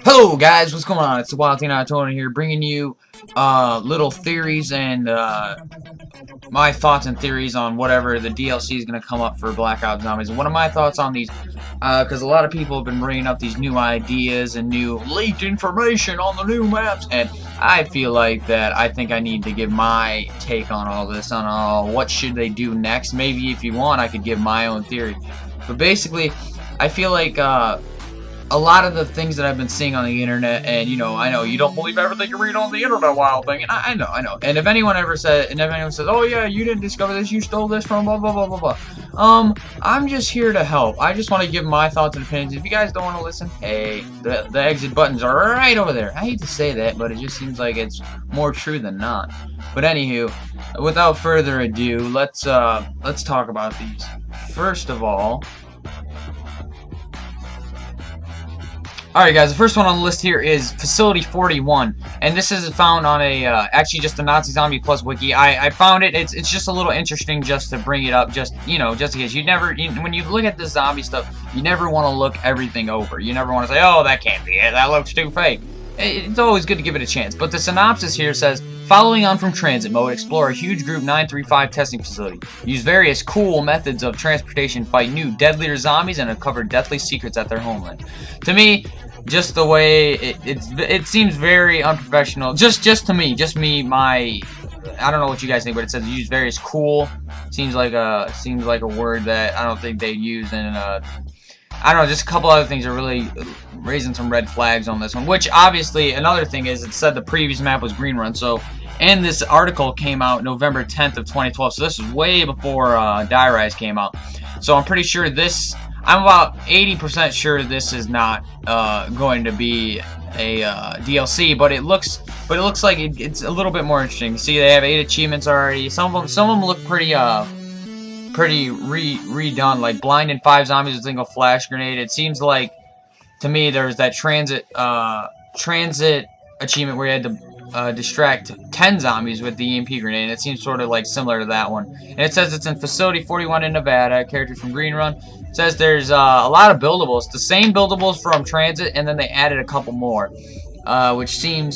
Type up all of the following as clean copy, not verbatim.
Hello guys, what's going on? It's the Wild Teen Tony here, bringing you little theories and my thoughts and theories on whatever the DLC is going to come up for Black Ops Zombies. And one of my thoughts on these, because a lot of people have been bringing up these new ideas and new leaked information on the new maps, and I feel like that I think I need to give my take on all this, on what should they do next. Maybe if you want, I could give my own theory. But basically, I feel like a lot of the things that I've been seeing on the internet, and I know you don't believe everything you read on the internet, Wild Thing, and I know. And if anyone says, oh yeah, you didn't discover this, you stole this from blah blah blah blah blah, I'm just here to help. I just want to give my thoughts and opinions. If you guys don't want to listen, hey, the exit buttons are right over there. I hate to say that, but it just seems like it's more true than not. But anywho, without further ado, let's talk about these. First of all. Alright guys, the first one on the list here is Facility 41, and this is found on a, actually just the Nazi Zombie Plus wiki. I found it, it's just a little interesting just to bring it up, just in case. When you look at this zombie stuff, you never want to look everything over. You never want to say, oh, that can't be it, that looks too fake. It's always good to give it a chance, but the synopsis here says, following on from transit mode, explore a huge Group 935 testing facility. Use various cool methods of transportation, fight new, deadlier zombies, and uncover deathly secrets at their homeland. To me, just the way it seems very unprofessional. Just to me, I don't know what you guys think, but it says use various cool. Seems like a word that I don't think they use in I don't know, just a couple other things are really raising some red flags on this one. Which, obviously, another thing is it said the previous map was Green Run. So, and this article came out November 10th of 2012. So this is way before Die Rise came out. So I'm pretty sure this, I'm about 80% sure this is not going to be a DLC. But it looks like it's a little bit more interesting. See, they have 8 achievements already. Some of them look pretty redone, like blind and 5 zombies with a single flash grenade. It seems like, to me, there's that transit achievement where you had to distract 10 zombies with the EMP grenade, and it seems sort of like similar to that one. And it says it's in Facility 41 in Nevada, a character from Green Run. It says there's a lot of buildables, the same buildables from Transit, and then they added a couple more, which some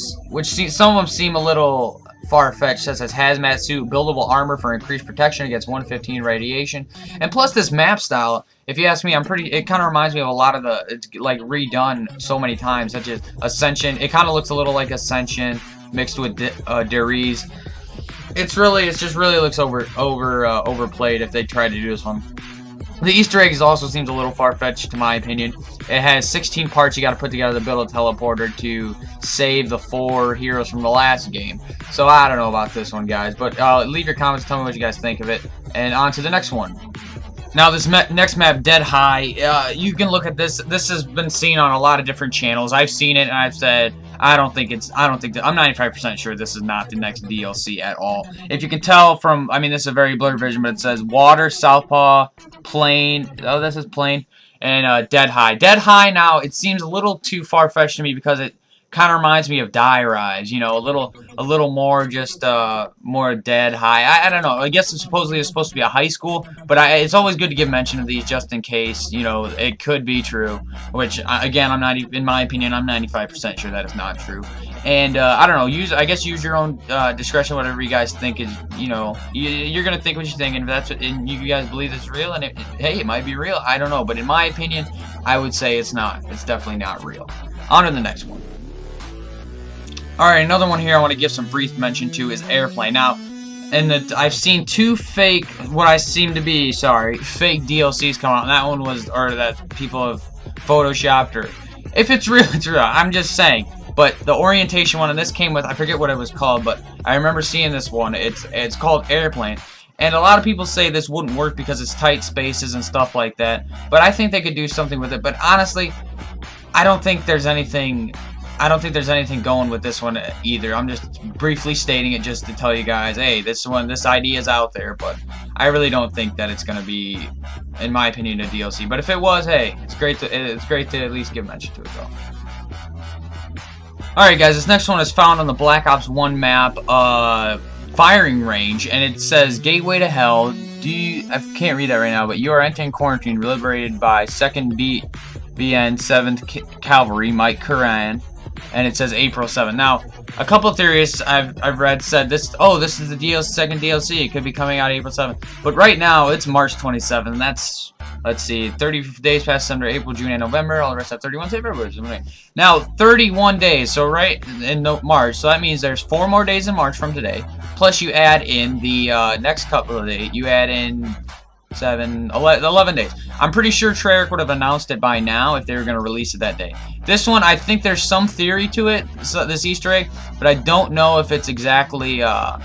of them seem a little far-fetched. Says has hazmat suit, buildable armor for increased protection against 115 radiation, and plus this map style, if you ask me, it kind of reminds me of a lot of it's like redone so many times, such as Ascension. It kind of looks a little like Ascension mixed with Deriz. It just really looks overplayed if they tried to do this one. The Easter eggs also seems a little far-fetched, to my opinion. It has 16 parts you got to put together to build a teleporter to save the 4 heroes from the last game. So I don't know about this one, guys. But leave your comments, tell me what you guys think of it. And on to the next one. Now this next map, Dead High, you can look at this. This has been seen on a lot of different channels. I've seen it and I've said, I'm 95% sure this is not the next DLC at all. If you can tell from, I mean, this is a very blurred version, but it says Water, Southpaw, Plain, oh, this is Plain, and Dead High. Dead High, now, it seems a little too far-fetched to me because it kind of reminds me of Die Rise, a little more just more Dead High. I don't know. I guess it's supposedly supposed to be a high school, but it's always good to give mention of these just in case it could be true. Which again, in my opinion, I'm 95% sure that is not true. And I don't know. Use your own discretion. Whatever you guys think is, you're gonna think what you think, and if that's and you guys believe it's real, and hey, it might be real. I don't know, but in my opinion, I would say it's not. It's definitely not real. On to the next one. Alright, another one here I want to give some brief mention to is Airplane. Now, I've seen 2 fake, what I seem to be, fake DLCs come out. And that one was, or that people have photoshopped, or if it's real, it's real. I'm just saying. But the orientation one, and this came with, I forget what it was called, but I remember seeing this one. It's called Airplane. And a lot of people say this wouldn't work because it's tight spaces and stuff like that. But I think they could do something with it. But honestly, I don't think there's anything going with this one either. I'm just briefly stating it just to tell you guys, hey, this idea is out there, but I really don't think that it's gonna be, in my opinion, a DLC. But if it was, hey, it's great to at least give mention to it though. Alright guys, this next one is found on the Black Ops 1 map, firing range, and it says Gateway to Hell. I can't read that right now, but you are entering quarantine, liberated by second beat BN 7th Cavalry, Mike Curran, and it says April 7th. Now, a couple of theorists I've read said this. Oh, this is the second DLC. It could be coming out April 7th. But right now, it's March 27th. And that's, let's see, 30 days past under April, June, and November. All the rest have 31 days. February. Now, 31 days. So right in March. So that means there's 4 more days in March from today. Plus, you add in the next couple of days. You add in 11 days. I'm pretty sure Treyarch would have announced it by now if they were going to release it that day. This one, I think there's some theory to it, this Easter egg, but I don't know if it's exactly gonna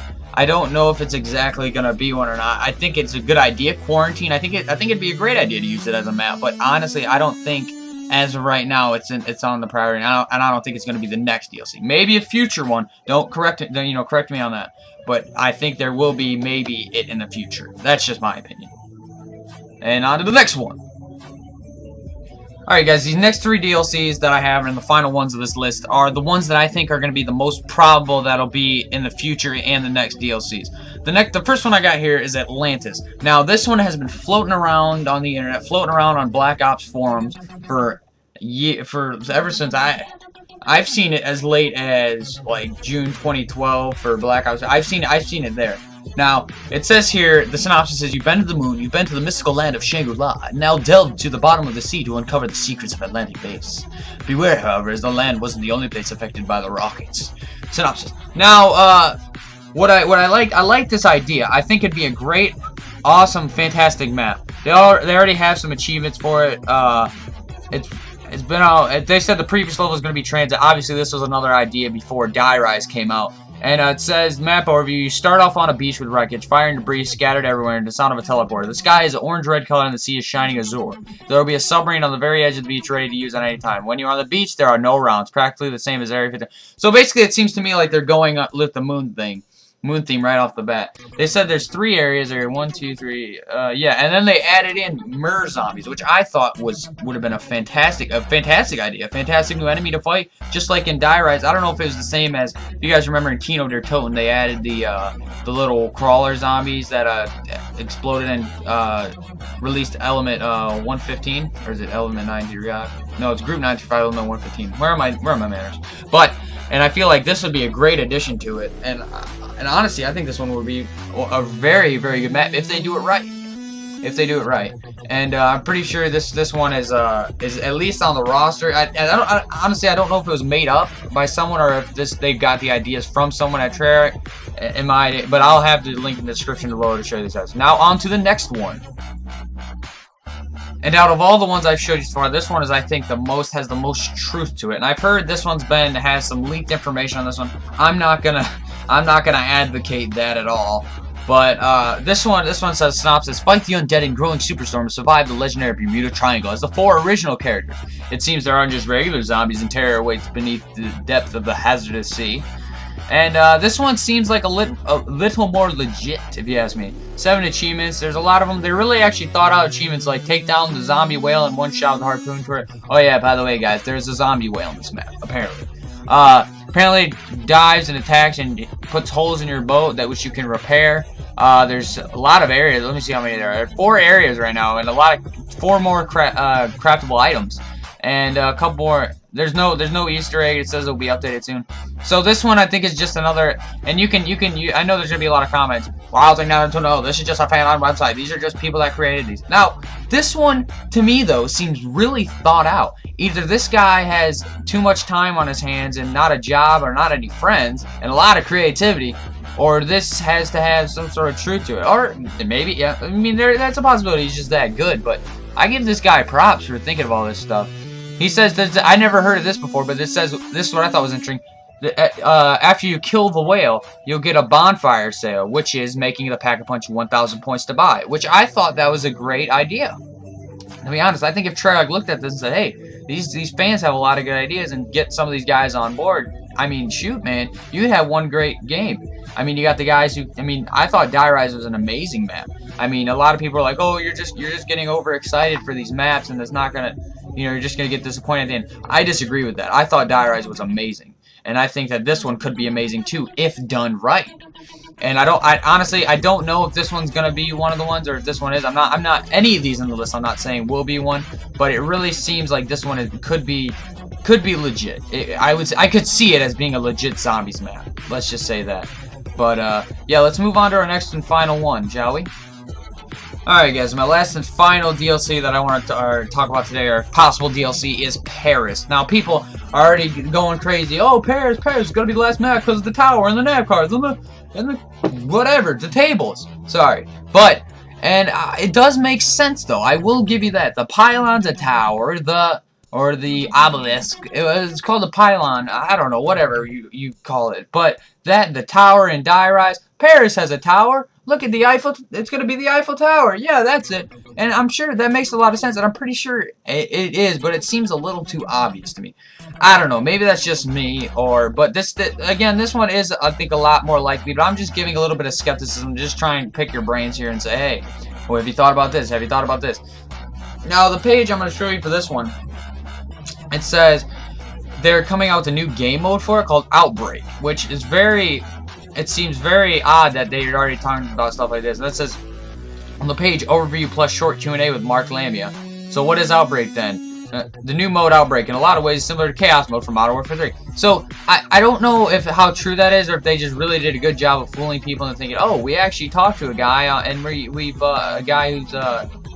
be one or not. I think it's a good idea. Quarantine. I think it'd be a great idea to use it as a map. But honestly, I don't think as of right now it's on the priority, and I don't think it's gonna be the next DLC. Maybe a future one. Don't correct it. Correct me on that. But I think there will be maybe it in the future. That's just my opinion. And on to the next one. Alright guys, these next 3 DLCs that I have and the final ones of this list are the ones that I think are going to be the most probable that'll be in the future and the next DLCs. The first one I got here is Atlantis. Now this one has been floating around on the internet, floating around on Black Ops forums for ever since I've seen it as late as like June 2012 for Black Ops. I've seen it there. Now, it says here, the synopsis is, you've been to the moon, you've been to the mystical land of Shangri-La, and now delve to the bottom of the sea to uncover the secrets of Atlantic Base. Beware, however, as the land wasn't the only place affected by the rockets. Synopsis. Now, what I like this idea. I think it'd be a great, awesome, fantastic map. They already have some achievements for it. It's been out. They said the previous level is going to be transit. Obviously, this was another idea before Die Rise came out. And it says, map overview, you start off on a beach with wreckage, fire and debris scattered everywhere, and the sound of a teleporter. The sky is orange-red color and the sea is shining azure. There will be a submarine on the very edge of the beach ready to use at any time. When you're on the beach, there are no rounds, practically the same as Area 51. So basically, it seems to me like they're going with the moon theme right off the bat. They said there's 3 areas, area 1, 2, 3, yeah, and then they added in mer zombies, which I thought would have been a fantastic idea, a fantastic new enemy to fight, just like in Die Rise. I don't know if it was the same as, if you guys remember in Kino der Toten, they added the little crawler zombies that exploded and released element 115, or is it element 93? No, it's group 95, element 115. Where are my manners? And I feel like this would be a great addition to it, and honestly, I think this one would be a very, very good map if they do it right. And I'm pretty sure this one is at least on the roster. Honestly, I don't know if it was made up by someone or if they got the ideas from someone at Treyarch. But I'll have the link in the description below to show you this out. Now on to the next one. And out of all the ones I've showed you so far, this one I think has the most truth to it. And I've heard this one's has some leaked information on this one. I'm not gonna advocate that at all. But this one says synopsis: fight the undead and growing superstorm to survive the legendary Bermuda Triangle as the 4 original characters. It seems there aren't just regular zombies and terror awaits beneath the depth of the hazardous sea. And this one seems like a little more legit, if you ask me. 7 achievements. There's a lot of them. They really actually thought out achievements like take down the zombie whale in one shot with a harpoon turret. Oh yeah, by the way, guys, there's a zombie whale in this map, apparently. Apparently dives and attacks and puts holes in your boat which you can repair. There's a lot of areas. Let me see how many there are. There are 4 areas right now, and 4 more craftable items, and a couple more. There's no Easter egg. It says it'll be updated soon. So this one I think is just another. And I know there's gonna be a lot of comments. Wow, it's like no, this is just a fan on website. These are just people that created these. Now this one to me though seems really thought out. Either this guy has too much time on his hands and not a job or not any friends and a lot of creativity, or this has to have some sort of truth to it. Or maybe, yeah, I mean, that's a possibility. He's just that good. But I give this guy props for thinking of all this stuff. He says that I never heard of this before, but this is what I thought was interesting. After you kill the whale, you'll get a bonfire sale, which is making the Pack-a-Punch 1,000 points to buy, which I thought that was a great idea. To be honest, I think if Treyarch looked at this and said, hey, these fans have a lot of good ideas and get some of these guys on board, I mean, shoot, man, you'd have one great game. I mean, you got the guys who, I mean, I thought Die Rise was an amazing map. I mean, a lot of people are like, oh, you're just getting overexcited for these maps and it's not gonna, you're just gonna get disappointed at the end. I disagree with that. I thought Die Rise was amazing. And I think that this one could be amazing too, if done right. And I honestly, I don't know if this one's gonna be one of the ones, or if this one is. I'm not any of these on the list. I'm not saying will be one, but it really seems like this one could be legit. I could see it as being a legit zombies map. Let's just say that. But yeah, let's move on to our next and final one, shall we? Alright guys, my last and final DLC that I want to talk about today, or possible DLC, is Paris. Now people are already going crazy. Oh, Paris is gonna be the last map because of the tower and the nav cards and the whatever, the tables. Sorry. But, and it does make sense though, I will give you that. The pylon's a tower, or the obelisk, it's called a pylon, I don't know, whatever you call it. But the tower in Die Rise, Paris has a tower. Look at the Eiffel, it's going to be the Eiffel Tower. Yeah, that's it. And I'm sure that makes a lot of sense, and I'm pretty sure it is, but it seems a little too obvious to me. I don't know, maybe that's just me, but again, this one is, I think, a lot more likely, but I'm just giving a little bit of skepticism, just trying to pick your brains here and say, hey, well, have you thought about this? Have you thought about this? Now, the page I'm going to show you for this one, it says they're coming out with a new game mode for it called Outbreak, which is it seems very odd that they're already talking about stuff like this. And that says on the page, overview plus short Q&A with Mark Lamia. So what is Outbreak then? The new mode Outbreak, in a lot of ways similar to Chaos mode from Modern Warfare 3. So I don't know how true that is, or if they just really did a good job of fooling people and thinking, oh, we actually talked to a guy and we've a guy who's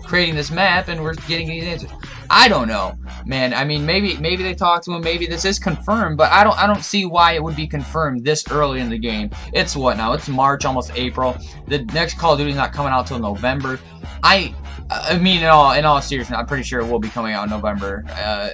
creating this map and we're getting these answers. I don't know, man. I mean, maybe they talked to him. Maybe this is confirmed, but I don't see why it would be confirmed this early in the game. It's what now? It's March, almost April. The next Call of Duty is not coming out till November. I mean, in all seriousness, I'm pretty sure it will be coming out in November.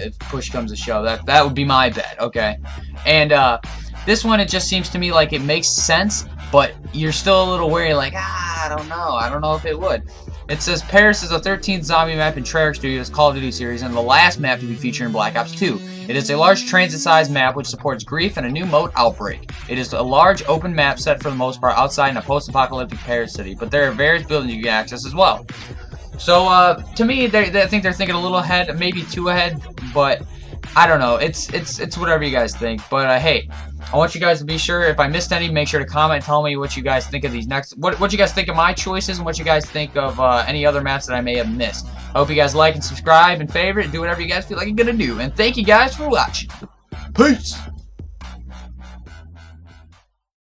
If push comes to shove, that would be my bet. Okay, and this one, it just seems to me like it makes sense, but you're still a little wary, like, I don't know if it would. It says Paris is the 13th zombie map in Treyarch Studios' Call of Duty series and the last map to be featured in Black Ops 2. It is a large transit-sized map which supports grief and a new mode, Outbreak. It is a large open map set for the most part outside in a post-apocalyptic Paris city, but there are various buildings you can access as well. So, to me, I think they're thinking a little ahead, maybe too ahead, but I don't know. It's whatever you guys think. But hey, I want you guys to be sure, if I missed any, make sure to comment, tell me what you guys think of these next, what you guys think of my choices, and what you guys think of any other maps that I may have missed. I hope you guys like and subscribe and favorite and do whatever you guys feel like you're gonna do. And thank you guys for watching. Peace!